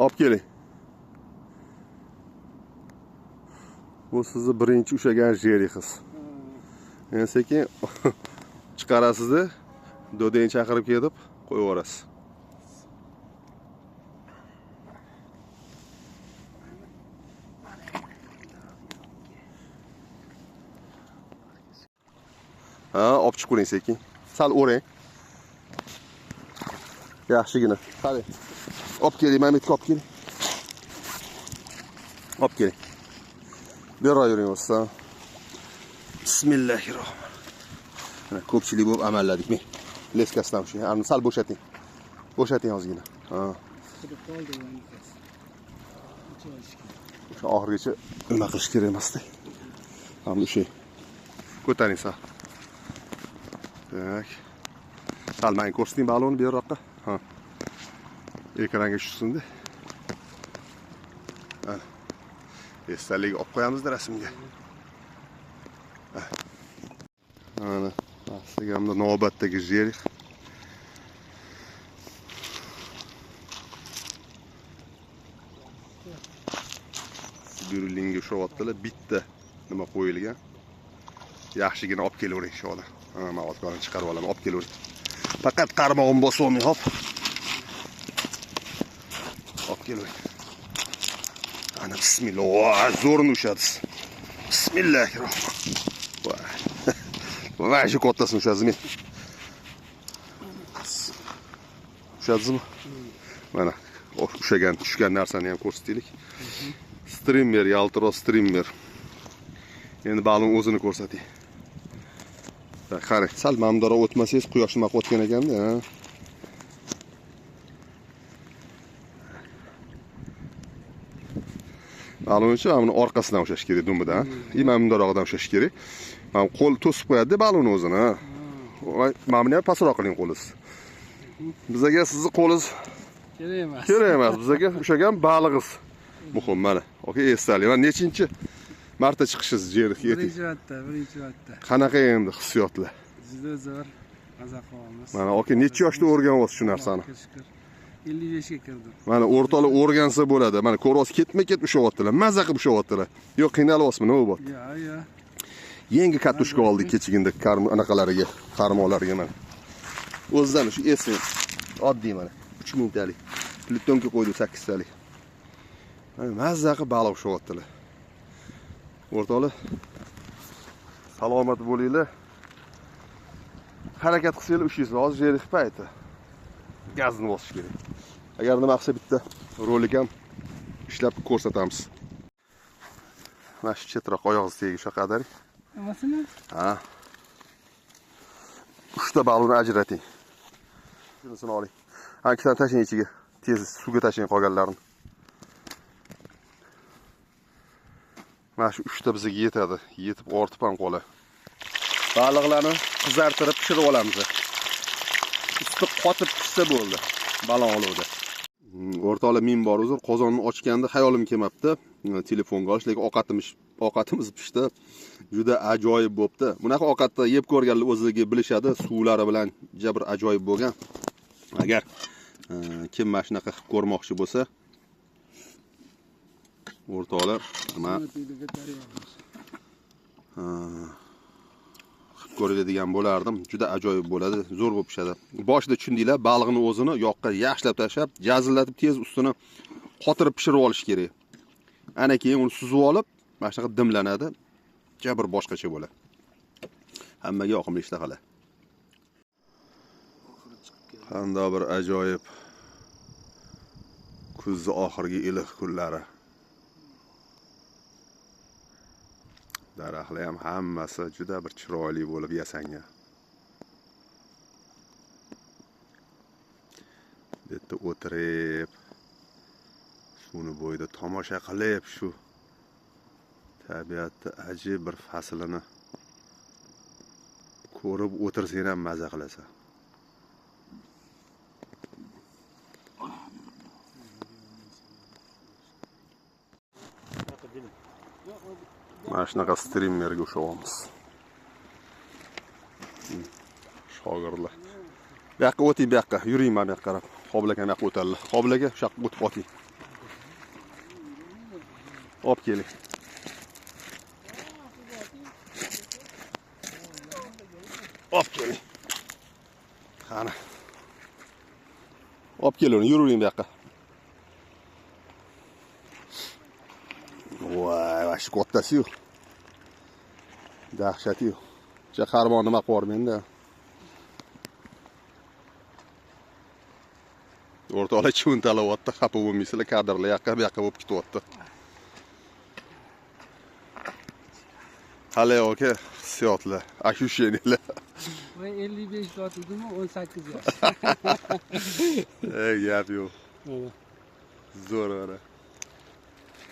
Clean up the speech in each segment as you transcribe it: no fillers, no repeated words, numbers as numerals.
Olib keling. Bu sizni birinchi ushlagan jeringiz. Endi sekin chiqarasiz-da, do'dang chaqirib kelib qo'yib yuborasiz. Ha, olib chiqib qo'ying sekin. Sal o'rang. Yaxshigina. Qani. Olib keling, Mametga olib keling. Olib keling. Bera yuring o'zsa. Bismillahirrohmanirrohim. Mana ko'pchilik bo'lib amalladik men. Leskasidan o'sha. Ani sal bo'shating. Bo'shating ozgina. Ha. O'sha oxirigacha nima qilish kerak emas-da. Ham o'sha. Ko'taring sal. Tak. Sal men ko'rsating balonni bu yoqqa. Ha. Ekranga tushsin-da. Ha. Esdalik olib qo'yamiz-da rasmga. Ana, aslida navbatdagi jerik. Sibirlinga ushyaptilar, bitta nima qo'yilgan. Yaxshigina olib kelavering sho'la. Ha, men otlarni chiqarib olaman, olib kelavering. Faqat qarmog'im bosib olmay, hop. Olib kelavering. Ana bismillah, zo'rni ushadsiz. Bismillahirrohmanirrohim. Voy, shu qottasini ushadsiz men. Ushadingizmi? Mana, ushagan, tushgan narsani ham ko'rsataylik. Strimmer, yaltiroq strimmer. Endi balon o'zini ko'rsating. Qarang, sal mamdora o'tmasangiz, quyosh nima qotgan ekanda, ha. Balonchi mana orqasidan ushlash kerak dumidan. Mamdorog'idan ushlash kerak. Mana qo'l to'sib qo'yadi balon o'zini, ha. Voy, mana buni ham pastroq qiling qo'lingiz. Bizga sizni qo'lingiz kerak emas. Kerak emas. Bizga ushlagan balig'iz muhim mana. Okay, esdalik. Mana nechinchi marta chiqishingiz jerga yeting. Birinchi marta. Qanaqa endi hissiyotlar? Juda zo'r. Maza qilamiz. Mana okay, necha yoshda o'rganyapsiz shu narsani? 55 ga kirdim. Mana o'rtoqlar o'rgansa bo'ladi. Mana ko'roz ketma-ket ushyaptilar. Maza qilib ushyaptilar. Yo'q, qiynalyapsizmi, nima bo'ldi? Yo'q. Yangi kartoshka oldik kechigindi anaqalariga, qarmoqlariga mana. O'zidan shu esen oddiy mana 3 mingtalik. Plutonga qo'ydim 8 talik. Mana maza qilib baliq ushyaptilar. O'rtoqlar, salomat bo'linglar. Harakat qilsanglar ushlaysiz. Hozir jerik payti. Gazni bosish kerak. Agar nima qilsa bitta rolik ham ishlab ko'rsatamiz. Mana shu chetroq oyog'ingiz tegishi qadar. Nimasini? Ha. 3 ta balonni ajrating. Shunisini oling. Ha, ikkitani tashing ichiga. Tez suvga tashing qolganlarini. Mana shu 3 ta bizga yetadi. Yetib ortib ham qoladi. Baliqlarni qizartirib pishirib olamiz. Usti qotib pishsa bo'ldi. Balon olovda. O'rtoqlar, men bor uzr, qozonni ochganda xayolim kelmabdi. Telefonga olish, lekin ovqatimiz pishdi. Juda ajoyib bo'pti. Bunaqa ovqatni yeb ko'rganlar o'zligi bilishadi, suvlari bilan jabr ajoyib bo'lgan. Agar kim mana shunaqa qilib ko'rmoqchi bo'lsa, o'rtoqlar, nima ko'radigan bo'lardim. Juda ajoyib bo'ladi, zo'r bo'lib pishadi. Boshida tushundinglar, baliqni o'zini yoqqa yaxshilab tashlab, jazillatib tez ustini qotirib pishirib olish kerak. Ana keyin uni suzib olib, mana shunaqa dimlanadi. Jabr boshqacha bo'ladi. Hammaga yoqimli ishtahlar. Qanday bir ajoyib kuzning oxirgi iliq kunlari. Daraxtlar ham hammasi juda bir chiroyli bo'lib yasangan. Bu yerda o'tirib, suvni bo'yida tomosha qilib, shu tabiatni ajib bir faslini ko'rib o'tirsang ham maza qilasan. Mana shunaqa strimmerga o'xshayapmiz. Shogirdlar. Bu yoqqa o'ting, bu yoqqa. Yuring mana bu yoqqa qarab. Qobil aka yoqqa o'tadilar. Qobil aka shu yoqqa o'tib oting. Olib keling. Olib keling. Qani. Olib keling, yuring bu yoqqa. Voy, vash kattasi-yu. Dahshati-yu. Cha qarmon nima qilib menda. O'rtoqlar cho'ntalayapti, xafa bo'lmaysizlar, kadrlar yoqqa bu yoqqa bo'lib ketyapti. Hali aka, hissiyotlar, ощущениyalar. Voy 55 totildimi 18 yosh. Ey, gap yo'q. Mana. Zo'r mana.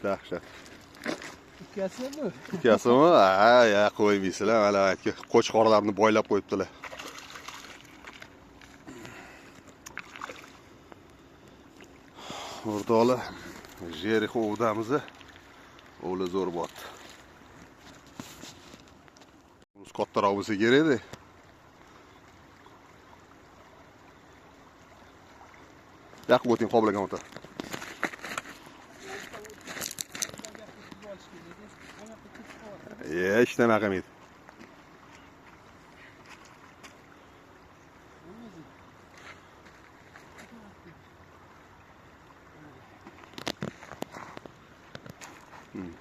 Dahshat. Ukasi bu. Ukasimi? Ha, ya qo'ymaysizlar, mana aytga qo'chqorlarni boylab qo'yibdilar. O'rtoqlar, Jerixo ovdamiz. O'g'li zo'r bo'pti. Biz kattaroq bo'lsa kerak edi. Yoqib o'ting qo'blagan o'ta. Hech nima qilmaydi.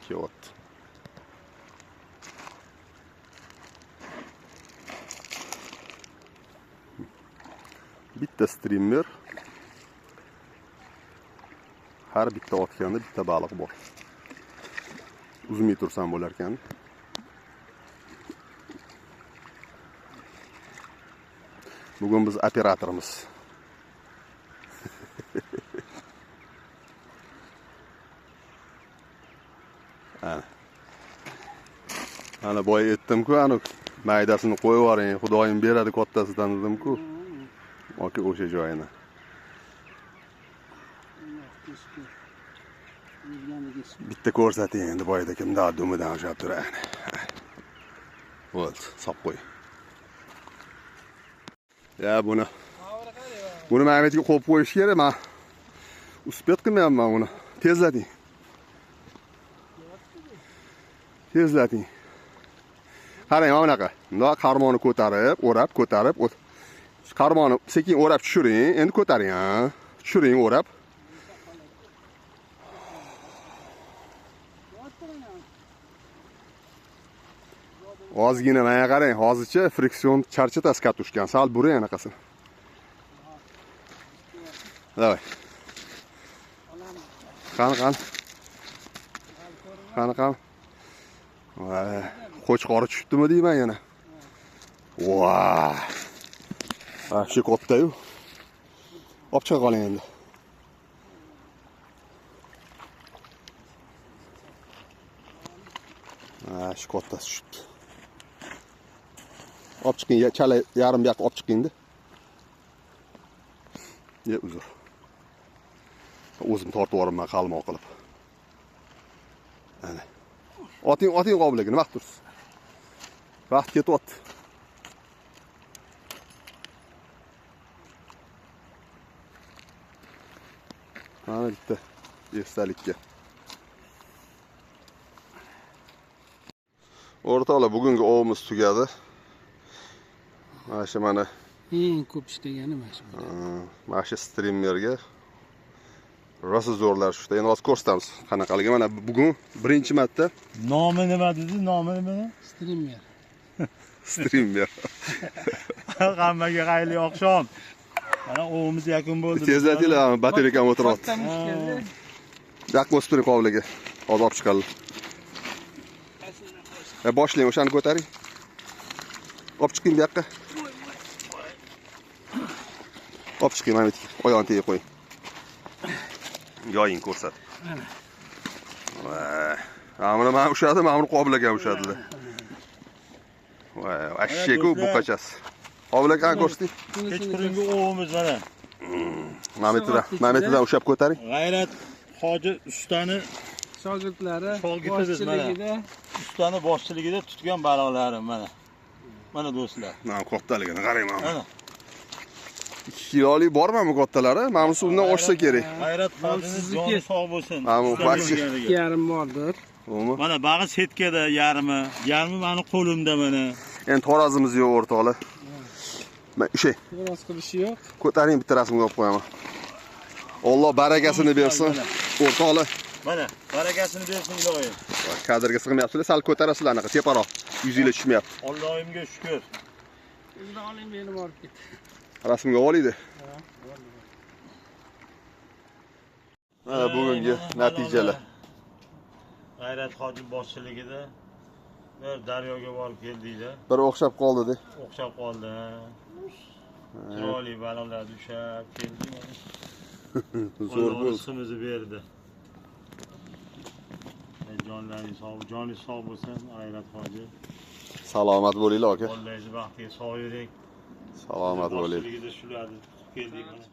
Kelyapti. Bitta streamer. Har bitta otganda bitta baliq bor. Uzmay tursam bo'lar ekan. Bugun biz operatorimiz. Ana boy aytdim-ku, ana maydasini qo'yib yuboring, Xudoyim beradi kattasidan dedim-ku. Oka o'sha joyini. Bitta ko'rsating endi boyda kimda dumidan o'shab turadi. Bo'ldi, sop qo'y. Ya buni Maymetga qo'yib qo'yish kerak, men uspet qilmayapman buni. Tezlating. Tezlating. Qarang, mana bunaqa. Bundoq qarmonni ko'tarib, o'rab, ko'tarib, qarmonni sekin o'rab tushiring. Endi ko'taring, ha. Tushiring, o'rab. Ozgina menga qarang, hozircha friksion charchatasi katushkan. Sal buring anaqasini. Davay. Qani. Qo'chqori tushibdimi deyman yana. Voy. Shu katta-yu. Olib chiqa qoling endi. Shu kattasi tushibdi. Olib chiqing, chala yarim yoq olib chiqingda. Ye uzr. O'zim tortib yuborman qalmoq qilib. Ana. Oting qobilaga nima qilib tursiz? Vaqt ketyapti. Mana bitta esdalikka. O'rtoqlar, bugungi ovimiz tugadi. Mana Eng ko'p ishlagani mana shu. Mana shu streamerga rosa zo'rlar tushdi. Endi hozir ko'rsatamiz qanaqaligi. Mana bugun birinchi marta. Nomi nima dedi? Nomi nima? Streamer. Streamer. Hammaga xayrli oqshom. Mana ovimiz yakun bo'ldi. Tezlatinglar, batareykam o'tiryapti. Yoqqa o'sib turing qobilaga. Hozir olib chiqamiz. Boshlang, o'shani ko'taring. Olib chiqing bu yoqqa. Olib chiqing, mana bitta oyog'ini tegib qo'ying. Yoying ko'rsat. Mana men ushadim, mana qobilaga ushadilar. Voy, ashshak-ku buqachasi. Qobilaga qani ko'rsating. Kechqurungi ovimiz mana. Mametidan ushab ko'taring. G'ayrat hoji ustani Shogirdlari boshchiligida, ustani boshchiligida tutgan baliqlarim mana. Mana do'stlar. Mana kattaligini qarang mana. 2 kiloli bormi kattalari? Mana shu undan oshsa kerak. G'ayrat qodimiz joni sog' bo'lsin. Ammo Usta fakti. bo'lganiga. 2,5 bordir. To'g'rimi? Mana bag'i setkada yarmi meni qo'limda mana. Endi tarazimiz yo'q o'rtoqlar. Men o'sha Biroz qilishi yo'q. ko'taring bitta rasmga olib qo'yaman. Alloh barakasini bersin. O'rtoqlar, Mana barakasini bersin ilohim. kadrga sig'mayapsizlar, sal ko'tarasizlar anaqa teparoq. Yuzingiz tushmayapti. Allohimga shukr. Endi oling meni borib ket. Rasmga olaydi. Mana bugungi natijalar. G'ayrat hoji boshchiligida bir daryoga borib keldinglar. Bir o'xshab qoldi-da. O'xshab qoldi. Chiroyli balolar tushab keldi. Zo'r bo'ldi. Rizqimizni berdi. Jonlaring sog', joni sog' bo'lsin, G'ayrat hoji. Salomat bo'linglar aka. Bolalaringizni baxtiga sog' yuring. Salomat bo'ling. Boshchiligida shularni keldik mana.